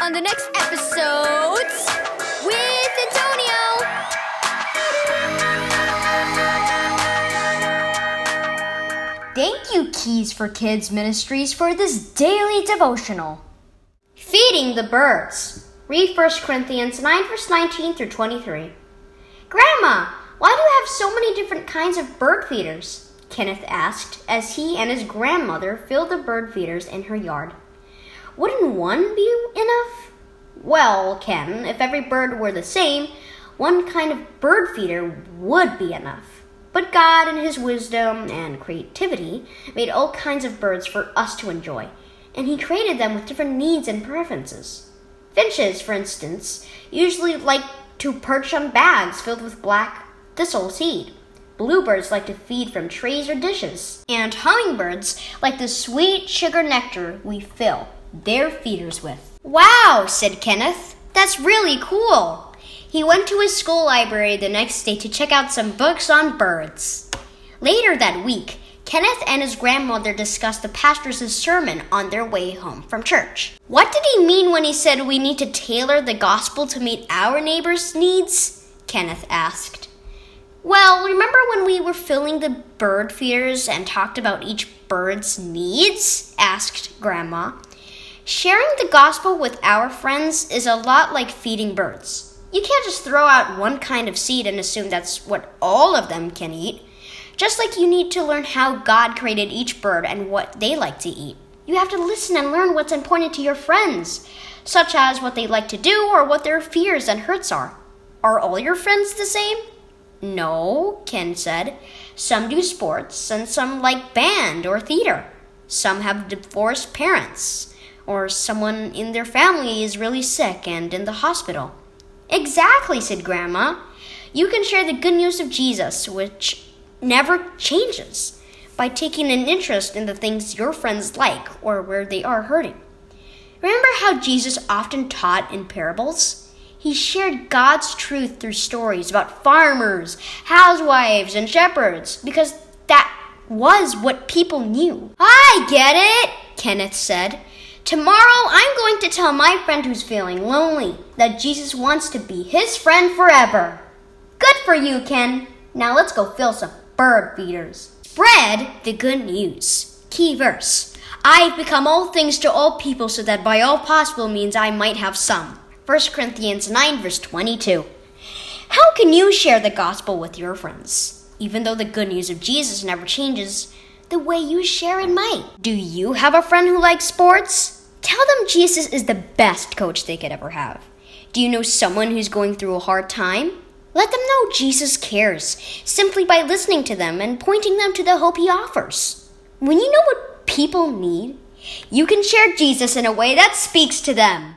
on the next episodes with Antonio. Thank you, Keys for Kids Ministries, for this daily devotional. Feeding the birds. Read 1 Corinthians 9, verse 19 through 23. Grandma, why do you have so many different kinds of bird feeders? Kenneth asked as he and his grandmother filled the bird feeders in her yard. Wouldn't one be enough? Well, Ken, if every bird were the same, one kind of bird feeder would be enough. But God, in His wisdom and creativity, made all kinds of birds for us to enjoy, and He created them with different needs and preferences. Finches, for instance, usually like to perch on bags filled with black thistle seed. Bluebirds like to feed from trays or dishes. And hummingbirds like the sweet sugar nectar we fill their feeders with. Wow, said Kenneth. That's really cool. He went to his school library the next day to check out some books on birds. Later that week, Kenneth and his grandmother discussed the pastor's sermon on their way home from church. What did he mean when he said we need to tailor the gospel to meet our neighbors' needs? Kenneth asked. Well, remember when we were filling the bird feeders and talked about each bird's needs? Asked Grandma. Sharing the gospel with our friends is a lot like feeding birds. You can't just throw out one kind of seed and assume that's what all of them can eat. Just like you need to learn how God created each bird and what they like to eat. You have to listen and learn what's important to your friends, such as what they like to do or what their fears and hurts are. Are all your friends the same? No, Ken said. Some do sports and some like band or theater. Some have divorced parents, or someone in their family is really sick and in the hospital. Exactly, said Grandma. You can share the good news of Jesus, which never changes, by taking an interest in the things your friends like or where they are hurting. Remember how Jesus often taught in parables? He shared God's truth through stories about farmers, housewives, and shepherds, because that was what people knew. I get it, Kenneth said. Tomorrow I'm going to tell my friend who's feeling lonely that Jesus wants to be his friend forever. Good for you, Ken. Now let's go fill some bird feeders. Spread the good news. Key verse. I've become all things to all people so that by all possible means I might have some. 1 Corinthians 9, verse 22. How can you share the gospel with your friends? Even though the good news of Jesus never changes, the way you share it might. Do you have a friend who likes sports? Tell them Jesus is the best coach they could ever have. Do you know someone who's going through a hard time? Let them know Jesus cares, simply by listening to them and pointing them to the hope He offers. When you know what people need, you can share Jesus in a way that speaks to them.